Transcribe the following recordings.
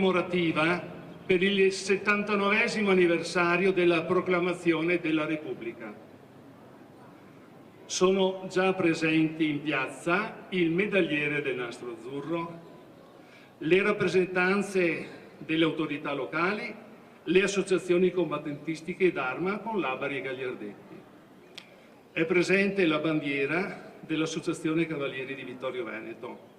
commemorativa per il 79esimo anniversario della proclamazione della Repubblica. Sono già presenti in piazza il medagliere del nastro azzurro, le rappresentanze delle autorità locali, le associazioni combattentistiche d'Arma con Labari e Gagliardetti. È presente la bandiera dell'Associazione Cavalieri di Vittorio Veneto.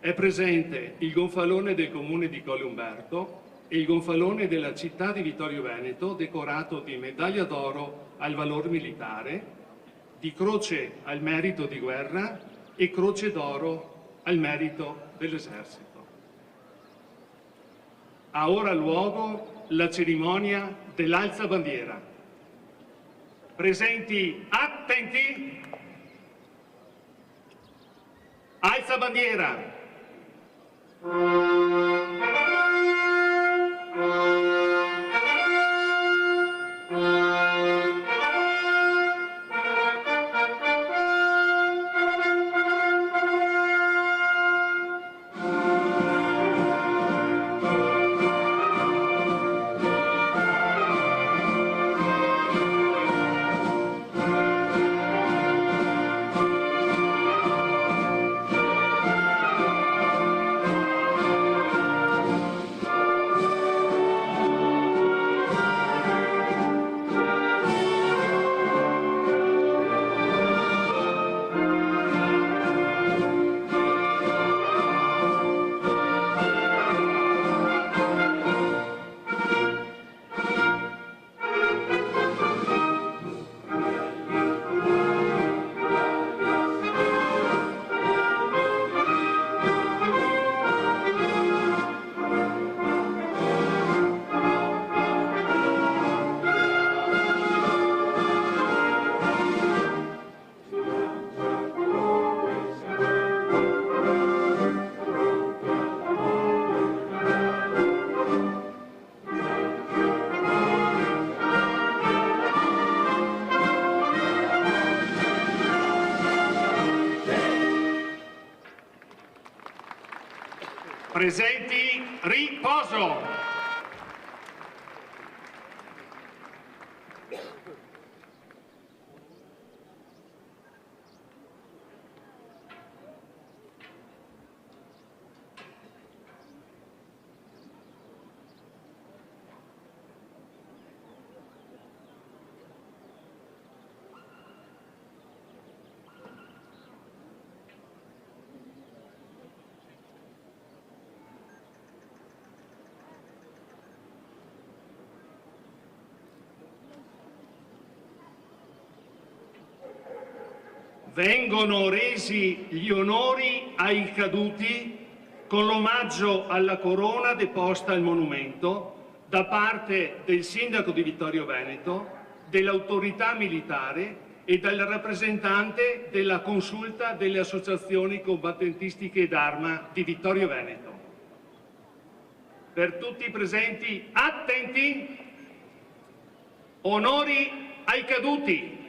È presente il gonfalone del comune di Colle Umberto e il gonfalone della città di Vittorio Veneto, decorato di medaglia d'oro al valor militare, di croce al merito di guerra e croce d'oro al merito dell'esercito. Ha ora luogo la cerimonia dell'alza bandiera. Presenti, attenti! Alza bandiera! Presenti, riposo! Vengono resi gli onori ai caduti con l'omaggio alla corona deposta al monumento da parte del sindaco di Vittorio Veneto, dell'autorità militare e dal rappresentante della consulta delle associazioni combattentistiche d'Arma di Vittorio Veneto. Per tutti i presenti, attenti! Onori ai caduti!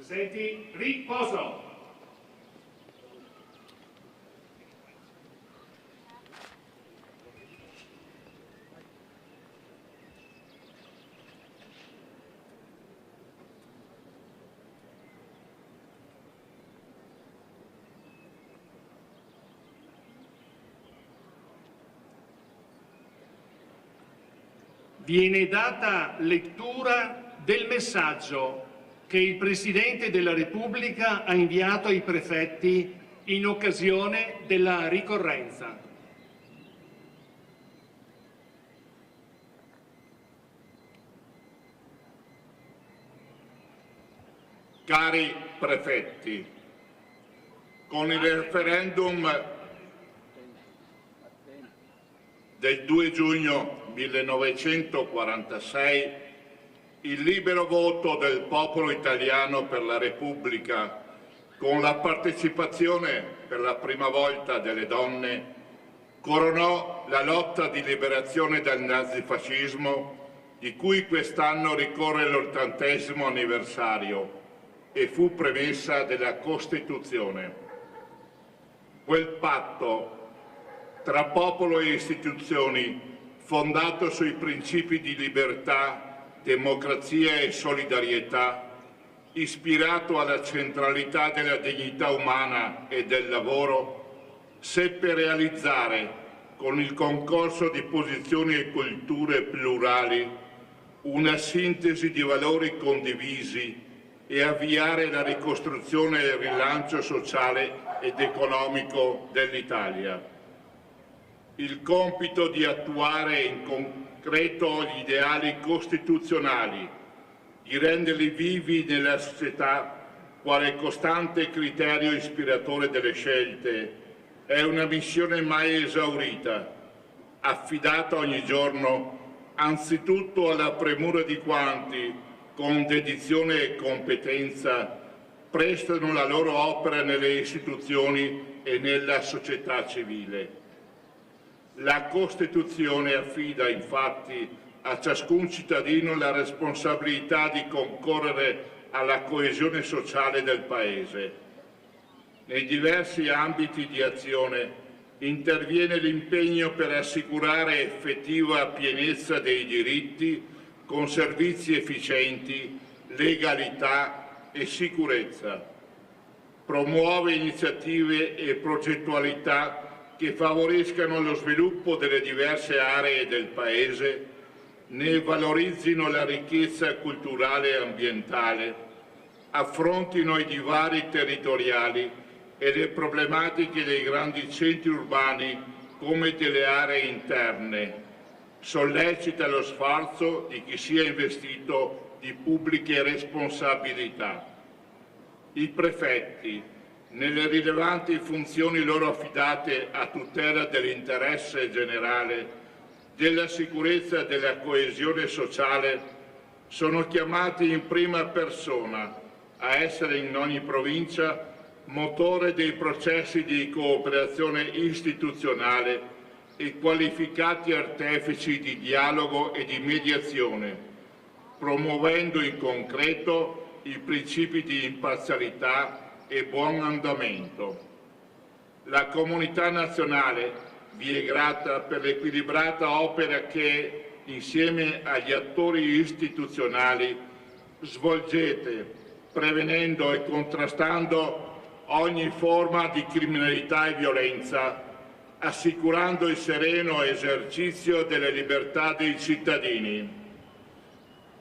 Presenti, riposo. Viene data lettura del messaggio che il Presidente della Repubblica ha inviato ai prefetti in occasione della ricorrenza. Cari prefetti, con il referendum del 2 giugno 1946, il libero voto del popolo italiano per la Repubblica, con la partecipazione per la prima volta delle donne, coronò la lotta di liberazione dal nazifascismo, di cui quest'anno ricorre l'80° anniversario e fu premessa della Costituzione. Quel patto tra popolo e istituzioni, fondato sui principi di libertà, democrazia e solidarietà, ispirato alla centralità della dignità umana e del lavoro, seppe realizzare, con il concorso di posizioni e culture plurali, una sintesi di valori condivisi e avviare la ricostruzione e il rilancio sociale ed economico dell'Italia. Il compito di attuare in concreto gli ideali costituzionali, di renderli vivi nella società quale costante criterio ispiratore delle scelte, è una missione mai esaurita, affidata ogni giorno anzitutto alla premura di quanti, con dedizione e competenza, prestano la loro opera nelle istituzioni e nella società civile. La Costituzione affida infatti a ciascun cittadino la responsabilità di concorrere alla coesione sociale del Paese. Nei diversi ambiti di azione interviene l'impegno per assicurare effettiva pienezza dei diritti con servizi efficienti, legalità e sicurezza. Promuove iniziative e progettualità che favoriscano lo sviluppo delle diverse aree del Paese, ne valorizzino la ricchezza culturale e ambientale, affrontino i divari territoriali e le problematiche dei grandi centri urbani come delle aree interne, sollecita lo sforzo di chi sia investito di pubbliche responsabilità. I prefetti, nelle rilevanti funzioni loro affidate a tutela dell'interesse generale, della sicurezza e della coesione sociale, sono chiamati in prima persona a essere in ogni provincia motore dei processi di cooperazione istituzionale e qualificati artefici di dialogo e di mediazione, promuovendo in concreto i principi di imparzialità e buon andamento. La comunità nazionale vi è grata per l'equilibrata opera che, insieme agli attori istituzionali, svolgete, prevenendo e contrastando ogni forma di criminalità e violenza, assicurando il sereno esercizio delle libertà dei cittadini.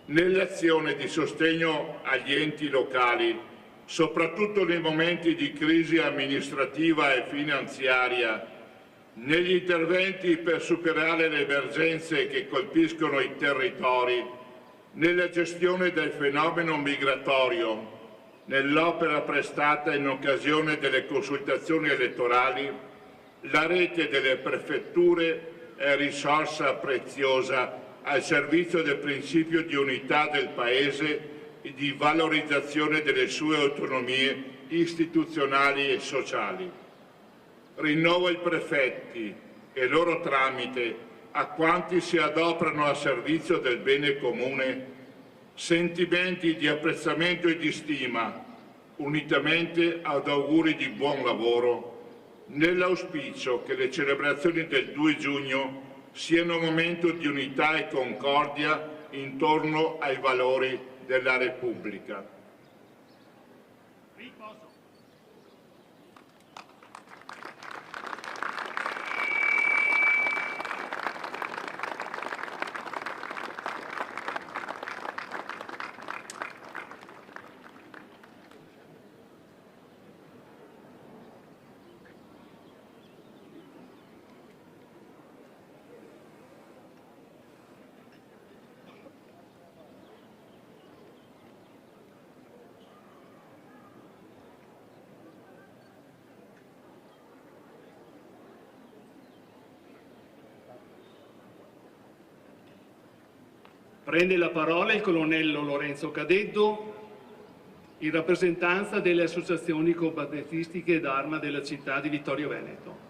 Nell'azione di sostegno agli enti locali, soprattutto nei momenti di crisi amministrativa e finanziaria, negli interventi per superare le emergenze che colpiscono i territori, nella gestione del fenomeno migratorio, nell'opera prestata in occasione delle consultazioni elettorali, la rete delle prefetture è risorsa preziosa al servizio del principio di unità del Paese e di valorizzazione delle sue autonomie istituzionali e sociali. Rinnovo i prefetti e loro tramite a quanti si adoperano a servizio del bene comune sentimenti di apprezzamento e di stima unitamente ad auguri di buon lavoro, nell'auspicio che le celebrazioni del 2 giugno siano un momento di unità e concordia intorno ai valori della Repubblica. Prende la parola il colonnello Lorenzo Cadeddo, in rappresentanza delle associazioni combattentistiche d'arma della città di Vittorio Veneto.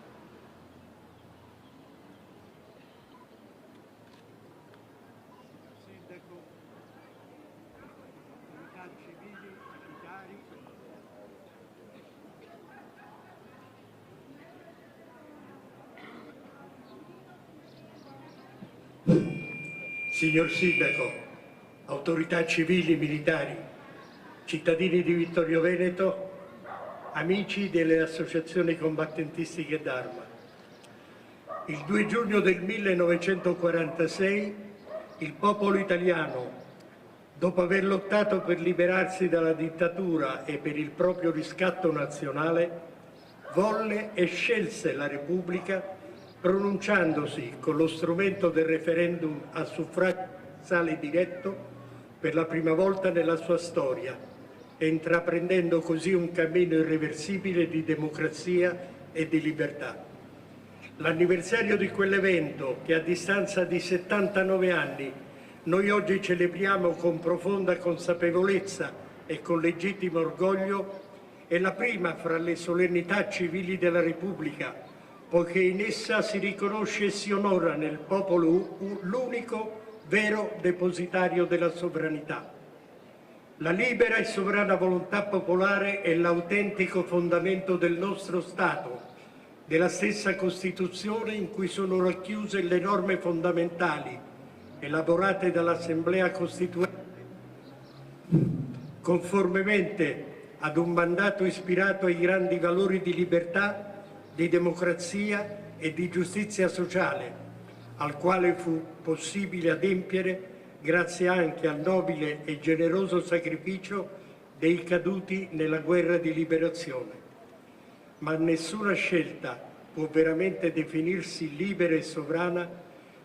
Signor Sindaco, autorità civili, militari, cittadini di Vittorio Veneto, amici delle associazioni combattentistiche d'arma. Il 2 giugno del 1946 il popolo italiano, dopo aver lottato per liberarsi dalla dittatura e per il proprio riscatto nazionale, volle e scelse la Repubblica pronunciandosi con lo strumento del referendum a suffragio universale diretto per la prima volta nella sua storia e intraprendendo così un cammino irreversibile di democrazia e di libertà. L'anniversario di quell'evento, che a distanza di 79 anni noi oggi celebriamo con profonda consapevolezza e con legittimo orgoglio, è la prima fra le solennità civili della Repubblica, poiché in essa si riconosce e si onora nel popolo l'unico vero depositario della sovranità. La libera e sovrana volontà popolare è l'autentico fondamento del nostro Stato, della stessa Costituzione in cui sono racchiuse le norme fondamentali elaborate dall'Assemblea Costituente, conformemente ad un mandato ispirato ai grandi valori di libertà, di democrazia e di giustizia sociale, al quale fu possibile adempiere grazie anche al nobile e generoso sacrificio dei caduti nella guerra di liberazione. Ma nessuna scelta può veramente definirsi libera e sovrana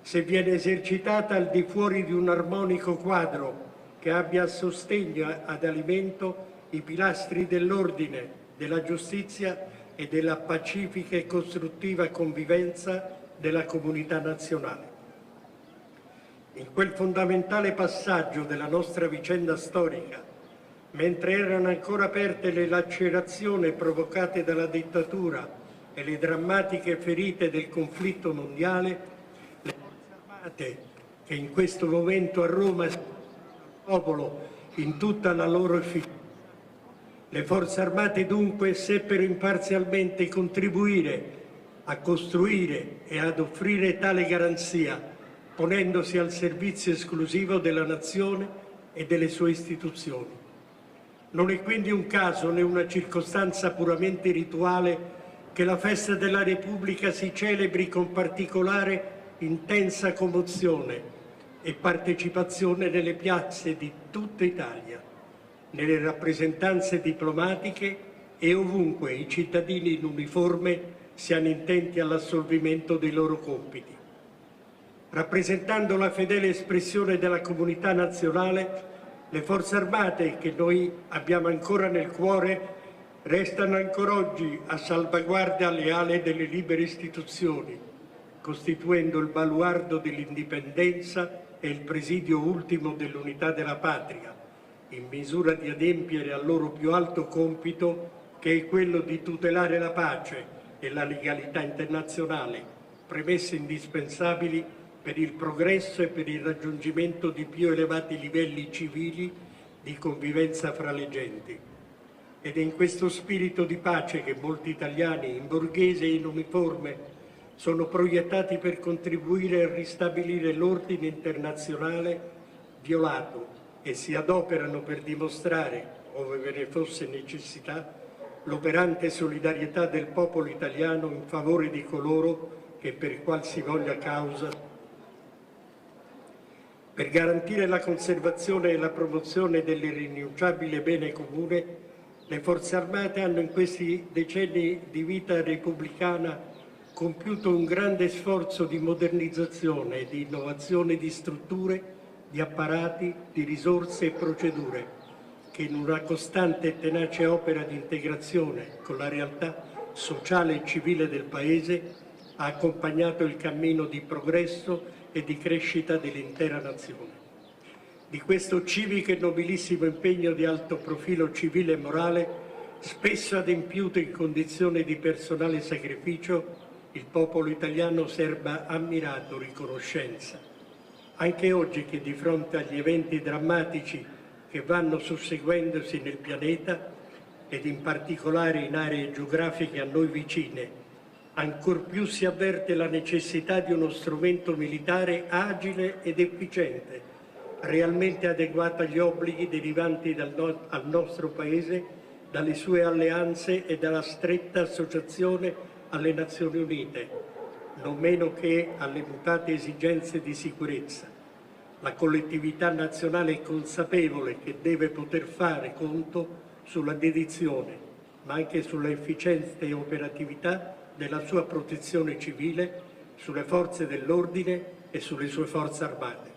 se viene esercitata al di fuori di un armonico quadro che abbia a sostegno e ad alimento i pilastri dell'ordine, della giustizia e della pacifica e costruttiva convivenza della comunità nazionale. In quel fondamentale passaggio della nostra vicenda storica, mentre erano ancora aperte le lacerazioni provocate dalla dittatura e le drammatiche ferite del conflitto mondiale, le forze armate che in questo momento a Roma il popolo in tutta la loro efficacia. Le forze armate dunque seppero imparzialmente contribuire a costruire e ad offrire tale garanzia, ponendosi al servizio esclusivo della nazione e delle sue istituzioni. Non è quindi un caso né una circostanza puramente rituale che la festa della Repubblica si celebri con particolare intensa commozione e partecipazione nelle piazze di tutta Italia, nelle rappresentanze diplomatiche e ovunque i cittadini in uniforme siano intenti all'assolvimento dei loro compiti. Rappresentando la fedele espressione della comunità nazionale, le forze armate che noi abbiamo ancora nel cuore restano ancora oggi a salvaguardia leale delle libere istituzioni, costituendo il baluardo dell'indipendenza e il presidio ultimo dell'unità della patria, in misura di adempiere al loro più alto compito, che è quello di tutelare la pace e la legalità internazionale, premesse indispensabili per il progresso e per il raggiungimento di più elevati livelli civili di convivenza fra le genti. Ed è in questo spirito di pace che molti italiani, in borghese e in uniforme, sono proiettati per contribuire a ristabilire l'ordine internazionale violato e si adoperano per dimostrare, ove ve ne fosse necessità, l'operante solidarietà del popolo italiano in favore di coloro che per qualsivoglia causa, per garantire la conservazione e la promozione dell'irrinunciabile bene comune, le Forze Armate hanno in questi decenni di vita repubblicana compiuto un grande sforzo di modernizzazione e di innovazione di strutture, di apparati, di risorse e procedure, che in una costante e tenace opera di integrazione con la realtà sociale e civile del Paese ha accompagnato il cammino di progresso e di crescita dell'intera nazione. Di questo civico e nobilissimo impegno di alto profilo civile e morale, spesso adempiuto in condizioni di personale sacrificio, il popolo italiano serba ammirato riconoscenza. Anche oggi che di fronte agli eventi drammatici che vanno susseguendosi nel pianeta ed in particolare in aree geografiche a noi vicine, ancor più si avverte la necessità di uno strumento militare agile ed efficiente, realmente adeguato agli obblighi derivanti al nostro Paese dalle sue alleanze e dalla stretta associazione alle Nazioni Unite, non meno che alle mutate esigenze di sicurezza. La collettività nazionale è consapevole che deve poter fare conto sulla dedizione, ma anche sulla efficienza e operatività della sua protezione civile, sulle forze dell'ordine e sulle sue forze armate.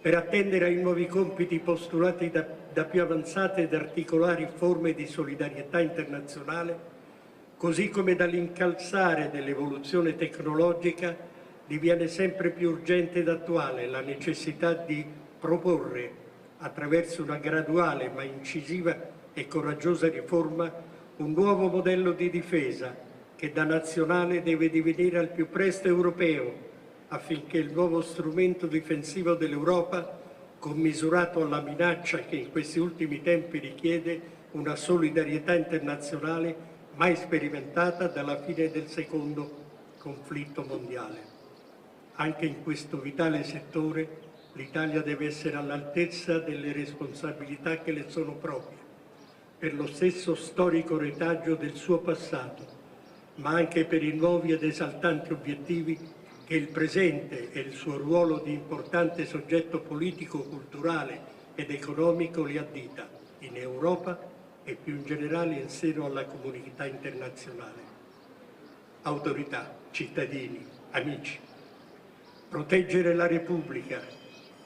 Per attendere ai nuovi compiti postulati da più avanzate ed articolari forme di solidarietà internazionale, così come dall'incalzare dell'evoluzione tecnologica, diviene sempre più urgente ed attuale la necessità di proporre, attraverso una graduale ma incisiva e coraggiosa riforma, un nuovo modello di difesa che da nazionale deve divenire al più presto europeo, affinché il nuovo strumento difensivo dell'Europa, commisurato alla minaccia che in questi ultimi tempi richiede una solidarietà internazionale mai sperimentata dalla fine del secondo conflitto mondiale. Anche in questo vitale settore l'Italia deve essere all'altezza delle responsabilità che le sono proprie, per lo stesso storico retaggio del suo passato, ma anche per i nuovi ed esaltanti obiettivi che il presente e il suo ruolo di importante soggetto politico, culturale ed economico le addita in Europa e più in generale in seno alla comunità internazionale. Autorità, cittadini, amici, proteggere la Repubblica,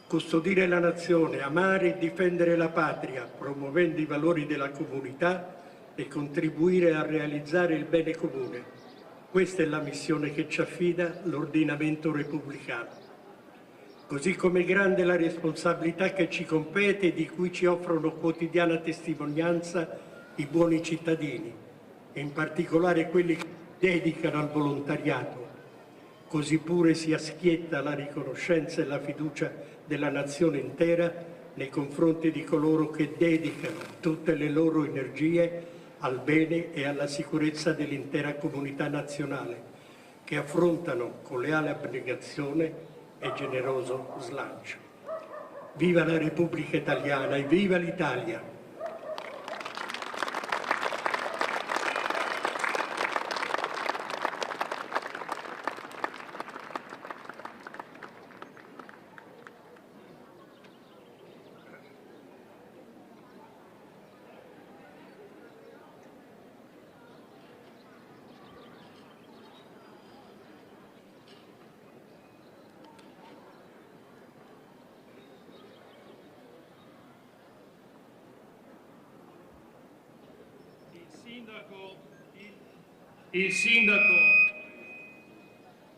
custodire la nazione, amare e difendere la patria, promuovendo i valori della comunità e contribuire a realizzare il bene comune. Questa è la missione che ci affida l'ordinamento repubblicano. Così come grande la responsabilità che ci compete e di cui ci offrono quotidiana testimonianza i buoni cittadini, e in particolare quelli che dedicano al volontariato. Così pure si aschietta la riconoscenza e la fiducia della nazione intera nei confronti di coloro che dedicano tutte le loro energie al bene e alla sicurezza dell'intera comunità nazionale, che affrontano con leale abnegazione e generoso slancio. Viva la Repubblica Italiana e viva l'Italia! Il sindaco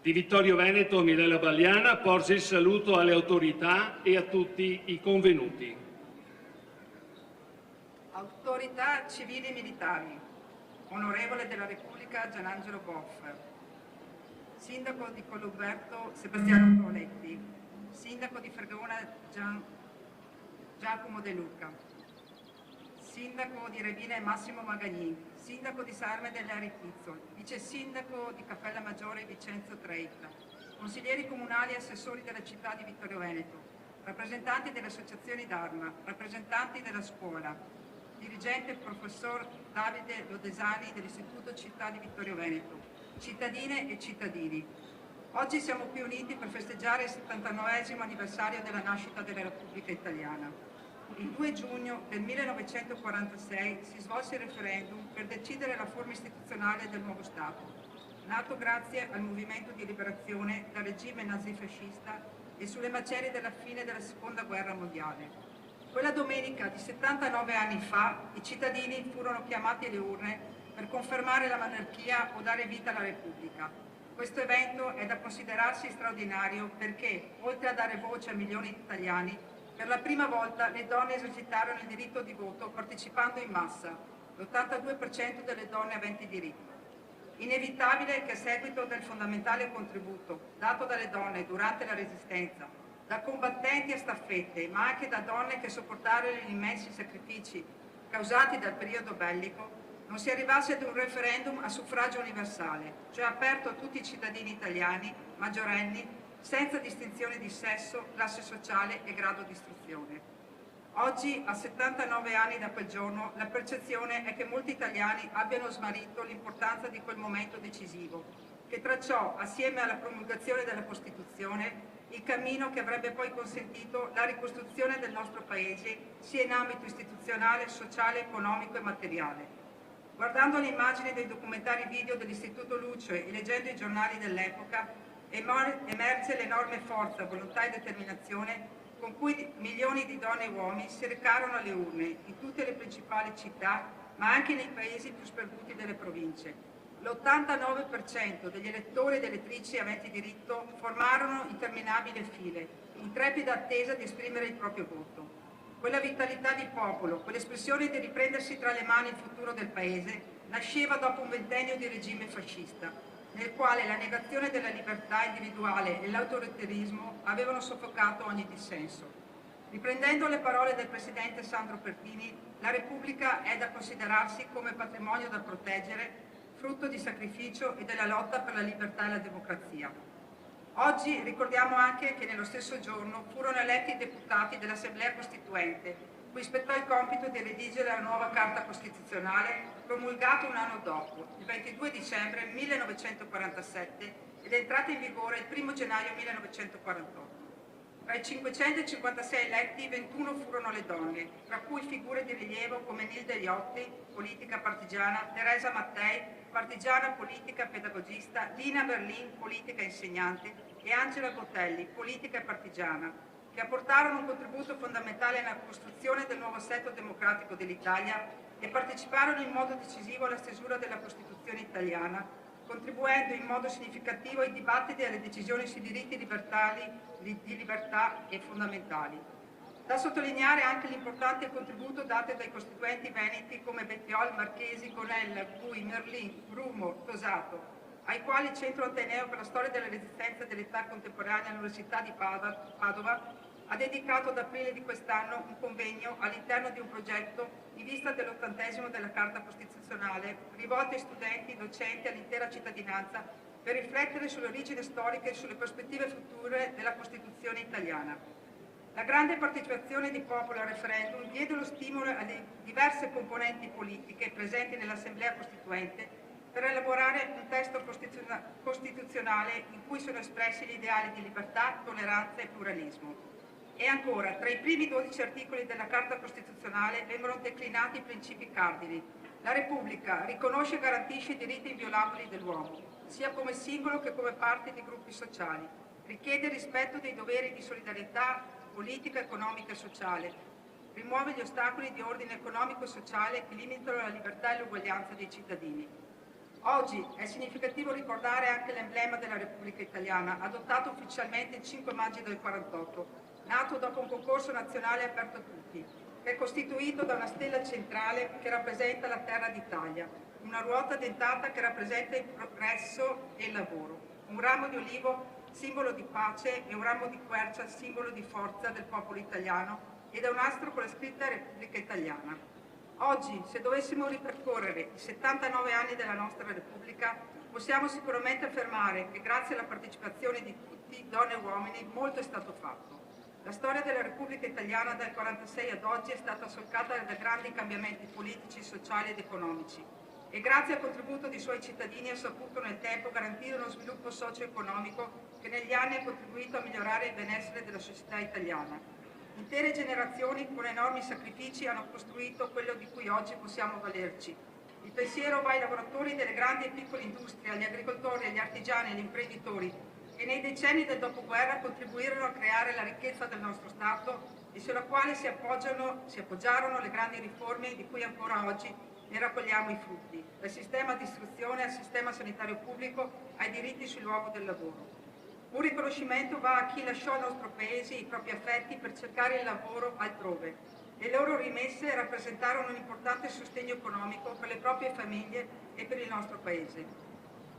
di Vittorio Veneto, Mirella Balliana, porge il saluto alle autorità e a tutti i convenuti. Autorità civili e militari, onorevole della Repubblica Gianangelo Boff, sindaco di Colluberto Sebastiano Proletti, sindaco di Fergona Giacomo De Luca, sindaco di Revina è Massimo Magagnin, sindaco di Sarme dell'Ari Pizzol, vice sindaco di Cappella Maggiore Vincenzo Treita, consiglieri comunali e assessori della città di Vittorio Veneto, rappresentanti delle associazioni d'Arma, rappresentanti della scuola, dirigente professor Davide Lodesani dell'Istituto Città di Vittorio Veneto, cittadine e cittadini. Oggi siamo qui uniti per festeggiare il 79° anniversario della nascita della Repubblica Italiana. Il 2 giugno del 1946 si svolse il referendum per decidere la forma istituzionale del nuovo Stato, nato grazie al movimento di liberazione dal regime nazifascista e sulle macerie della fine della Seconda Guerra Mondiale. Quella domenica di 79 anni fa i cittadini furono chiamati alle urne per confermare la monarchia o dare vita alla Repubblica. Questo evento è da considerarsi straordinario perché, oltre a dare voce a milioni di italiani, per la prima volta le donne esercitarono il diritto di voto partecipando in massa, l'82% delle donne aventi diritto. Inevitabile che a seguito del fondamentale contributo dato dalle donne durante la Resistenza, da combattenti a staffette, ma anche da donne che sopportarono gli immensi sacrifici causati dal periodo bellico, non si arrivasse ad un referendum a suffragio universale, cioè aperto a tutti i cittadini italiani, maggiorenni, senza distinzione di sesso, classe sociale e grado di istruzione. Oggi, a 79 anni da quel giorno, la percezione è che molti italiani abbiano smarrito l'importanza di quel momento decisivo, che tracciò, assieme alla promulgazione della Costituzione, il cammino che avrebbe poi consentito la ricostruzione del nostro Paese, sia in ambito istituzionale, sociale, economico e materiale. Guardando le immagini dei documentari video dell'Istituto Luce e leggendo i giornali dell'epoca, emerge l'enorme forza, volontà e determinazione con cui milioni di donne e uomini si recarono alle urne in tutte le principali città, ma anche nei paesi più sperduti delle province. L'89% degli elettori ed elettrici aventi diritto formarono interminabili file, in trepida attesa di esprimere il proprio voto. Quella vitalità di popolo, quell'espressione di riprendersi tra le mani il futuro del Paese, nasceva dopo un ventennio di regime fascista, nel quale la negazione della libertà individuale e l'autoritarismo avevano soffocato ogni dissenso. Riprendendo le parole del presidente Sandro Pertini, la Repubblica è da considerarsi come patrimonio da proteggere, frutto di sacrificio e della lotta per la libertà e la democrazia. Oggi ricordiamo anche che nello stesso giorno furono eletti i deputati dell'Assemblea Costituente, cui spettò il compito di redigere la nuova Carta Costituzionale, promulgata un anno dopo, il 22 dicembre 1947, ed è entrata in vigore il 1 gennaio 1948. Tra i 556 eletti, 21 furono le donne, tra cui figure di rilievo come Nilde Iotti, politica partigiana, Teresa Mattei, partigiana, politica, pedagogista, Lina Berlin, politica insegnante, e Angela Botelli, politica e partigiana, che apportarono un contributo fondamentale nella costruzione del nuovo assetto democratico dell'Italia e parteciparono in modo decisivo alla stesura della Costituzione italiana, contribuendo in modo significativo ai dibattiti e alle decisioni sui diritti di libertà e fondamentali. Da sottolineare anche l'importante contributo dato dai costituenti veneti come Bettiol, Marchesi, Gonella, Bui, Merlin, Brumo, Tosato, ai quali il Centro Ateneo per la Storia della Resistenza dell'Età Contemporanea all'Università di Padova ha dedicato ad aprile di quest'anno un convegno all'interno di un progetto in vista dell'80° della Carta Costituzionale, rivolto ai studenti, docenti e all'intera cittadinanza per riflettere sulle origini storiche e sulle prospettive future della Costituzione italiana. La grande partecipazione di popolo al referendum diede lo stimolo alle diverse componenti politiche presenti nell'Assemblea Costituente per elaborare un testo costituzionale in cui sono espressi gli ideali di libertà, tolleranza e pluralismo. E ancora, tra i primi 12 articoli della Carta Costituzionale vengono declinati i principi cardini. La Repubblica riconosce e garantisce i diritti inviolabili dell'uomo, sia come singolo che come parte di gruppi sociali. Richiede il rispetto dei doveri di solidarietà politica, economica e sociale. Rimuove gli ostacoli di ordine economico e sociale che limitano la libertà e l'uguaglianza dei cittadini. Oggi è significativo ricordare anche l'emblema della Repubblica Italiana, adottato ufficialmente il 5 maggio del 1948, nato dopo un concorso nazionale aperto a tutti, che è costituito da una stella centrale che rappresenta la terra d'Italia, una ruota dentata che rappresenta il progresso e il lavoro, un ramo di olivo simbolo di pace e un ramo di quercia simbolo di forza del popolo italiano e da un astro con la scritta Repubblica Italiana. Oggi, se dovessimo ripercorrere i 79 anni della nostra Repubblica, possiamo sicuramente affermare che grazie alla partecipazione di tutti, donne e uomini, molto è stato fatto. La storia della Repubblica Italiana dal 1946 ad oggi è stata solcata da grandi cambiamenti politici, sociali ed economici e grazie al contributo dei suoi cittadini ha saputo nel tempo garantire uno sviluppo socio-economico che negli anni ha contribuito a migliorare il benessere della società italiana. Intere generazioni con enormi sacrifici hanno costruito quello di cui oggi possiamo valerci. Il pensiero va ai lavoratori delle grandi e piccole industrie, agli agricoltori, agli artigiani, agli imprenditori che nei decenni del dopoguerra contribuirono a creare la ricchezza del nostro Stato e sulla quale si appoggiarono le grandi riforme di cui ancora oggi ne raccogliamo i frutti, dal sistema di istruzione al sistema sanitario pubblico ai diritti sul luogo del lavoro. Un riconoscimento va a chi lasciò il nostro Paese e i propri affetti per cercare il lavoro altrove. Le loro rimesse rappresentarono un importante sostegno economico per le proprie famiglie e per il nostro Paese.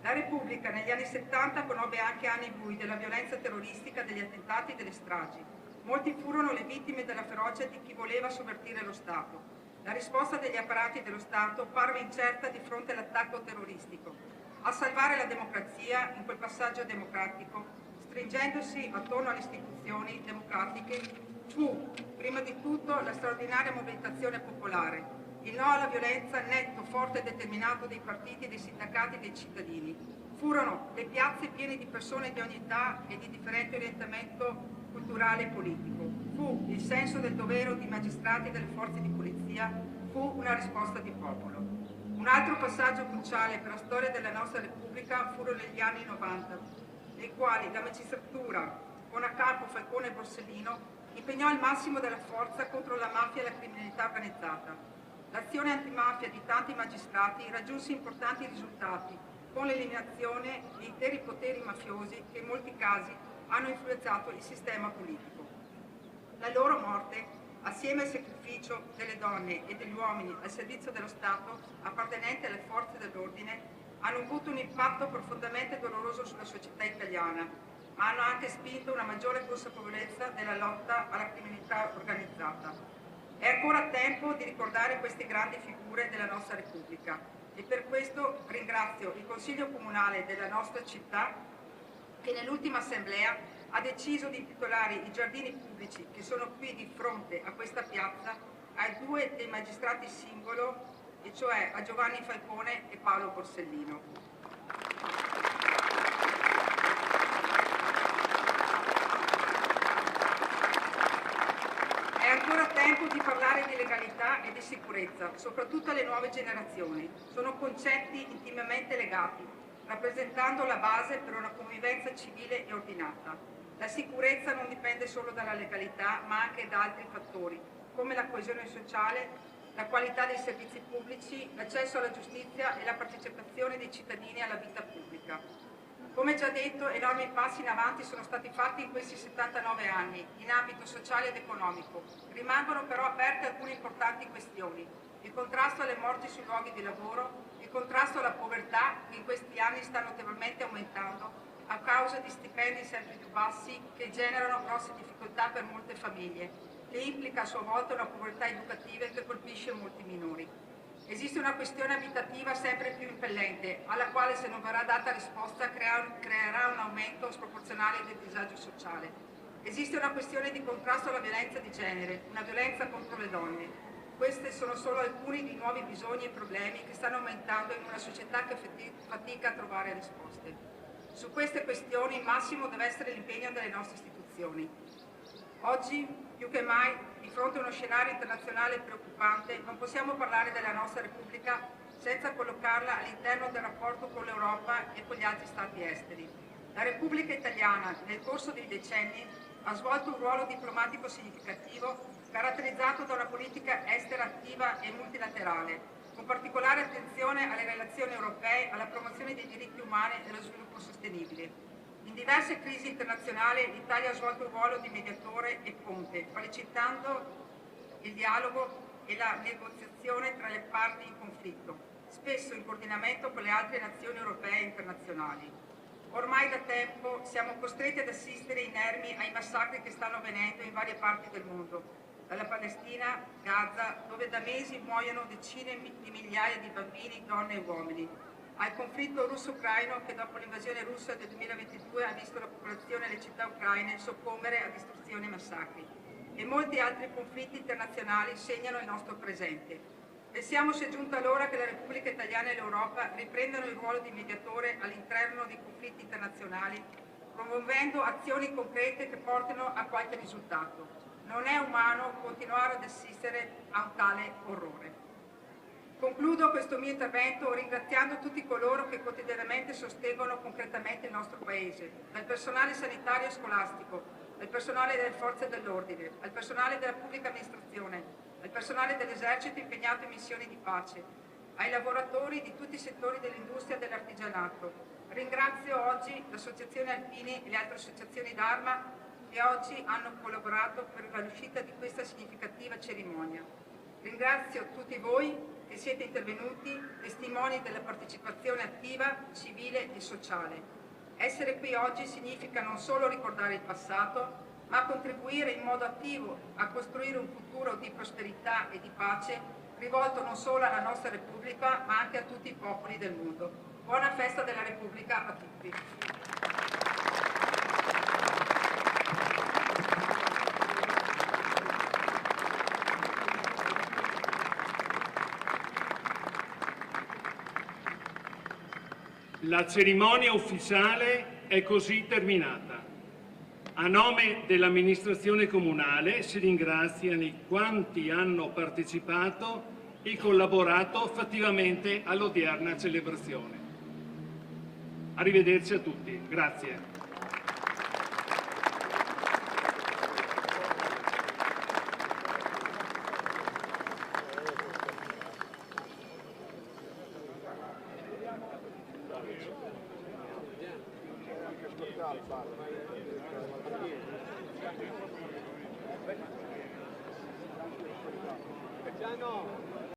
La Repubblica negli anni 70 conobbe anche anni bui della violenza terroristica, degli attentati e delle stragi. Molti furono le vittime della ferocia di chi voleva sovvertire lo Stato. La risposta degli apparati dello Stato parve incerta di fronte all'attacco terroristico. A salvare la democrazia in quel passaggio democratico, stringendosi attorno alle istituzioni democratiche, fu, prima di tutto, la straordinaria mobilitazione popolare, il no alla violenza netto, forte e determinato dei partiti, dei sindacati e dei cittadini. Furono le piazze piene di persone di ogni età e di differente orientamento culturale e politico. Fu il senso del dovere di magistrati e delle forze di polizia, fu una risposta di popolo. Un altro passaggio cruciale per la storia della nostra Repubblica furono gli anni 90, nei quali la magistratura, con a capo Falcone e Borsellino, impegnò il massimo della forza contro la mafia e la criminalità organizzata. L'azione antimafia di tanti magistrati raggiunse importanti risultati, con l'eliminazione di interi poteri mafiosi che in molti casi hanno influenzato il sistema politico. La loro morte, assieme al sacrificio delle donne e degli uomini al servizio dello Stato appartenenti alle forze dell'ordine, hanno avuto un impatto profondamente doloroso sulla società italiana, ma hanno anche spinto una maggiore consapevolezza della lotta alla criminalità organizzata. È ancora tempo di ricordare queste grandi figure della nostra Repubblica e per questo ringrazio il Consiglio Comunale della nostra città che nell'ultima assemblea ha deciso di intitolare i giardini pubblici che sono qui di fronte a questa piazza ai due dei magistrati simbolo, e cioè a Giovanni Falcone e Paolo Borsellino. È ancora tempo di parlare di legalità e di sicurezza, soprattutto alle nuove generazioni. Sono concetti intimamente legati, rappresentando la base per una convivenza civile e ordinata. La sicurezza non dipende solo dalla legalità, ma anche da altri fattori, come la coesione sociale, la qualità dei servizi pubblici, l'accesso alla giustizia e la partecipazione dei cittadini alla vita pubblica. Come già detto, enormi passi in avanti sono stati fatti in questi 79 anni, in ambito sociale ed economico. Rimangono però aperte alcune importanti questioni: il contrasto alle morti sui luoghi di lavoro, il contrasto alla povertà, che in questi anni sta notevolmente aumentando a causa di stipendi sempre più bassi che generano grosse difficoltà per molte famiglie, che implica a sua volta una povertà educativa che colpisce molti minori. Esiste una questione abitativa sempre più impellente, alla quale se non verrà data risposta creerà un aumento sproporzionale del disagio sociale. Esiste una questione di contrasto alla violenza di genere, una violenza contro le donne. Questi sono solo alcuni dei nuovi bisogni e problemi che stanno aumentando in una società che fatica a trovare risposte. Su queste questioni il massimo deve essere l'impegno delle nostre istituzioni. Oggi, più che mai, di fronte a uno scenario internazionale preoccupante, non possiamo parlare della nostra Repubblica senza collocarla all'interno del rapporto con l'Europa e con gli altri Stati esteri. La Repubblica Italiana, nel corso dei decenni, ha svolto un ruolo diplomatico significativo caratterizzato da una politica estera attiva e multilaterale, con particolare attenzione alle relazioni europee, alla promozione dei diritti umani e allo sviluppo sostenibile. In diverse crisi internazionali l'Italia ha svolto un ruolo di mediatore e ponte, facilitando il dialogo e la negoziazione tra le parti in conflitto, spesso in coordinamento con le altre nazioni europee e internazionali. Ormai da tempo siamo costretti ad assistere inermi ai massacri che stanno avvenendo in varie parti del mondo. dalla Palestina, Gaza, dove da mesi muoiono decine di migliaia di bambini, donne e uomini, al conflitto russo-ucraino che dopo l'invasione russa del 2022 ha visto la popolazione e le città ucraine soccombere a distruzioni e massacri, e molti altri conflitti internazionali segnano il nostro presente. Pensiamo sia giunta l'ora che la Repubblica Italiana e l'Europa riprendano il ruolo di mediatore all'interno dei conflitti internazionali, promuovendo azioni concrete che portino a qualche risultato. Non è umano continuare ad assistere a un tale orrore. Concludo questo mio intervento ringraziando tutti coloro che quotidianamente sostengono concretamente il nostro Paese, dal personale sanitario e scolastico, al personale delle forze dell'ordine, al personale della pubblica amministrazione, al personale dell'esercito impegnato in missioni di pace, ai lavoratori di tutti i settori dell'industria e dell'artigianato. Ringrazio oggi l'Associazione Alpini e le altre associazioni d'Arma che oggi hanno collaborato per la riuscita di questa significativa cerimonia. Ringrazio tutti voi che siete intervenuti, testimoni della partecipazione attiva, civile e sociale. Essere qui oggi significa non solo ricordare il passato, ma contribuire in modo attivo a costruire un futuro di prosperità e di pace rivolto non solo alla nostra Repubblica, ma anche a tutti i popoli del mondo. Buona festa della Repubblica a tutti. La cerimonia ufficiale è così terminata. A nome dell'amministrazione comunale si ringraziano quanti hanno partecipato e collaborato fattivamente all'odierna celebrazione. Arrivederci a tutti. Grazie.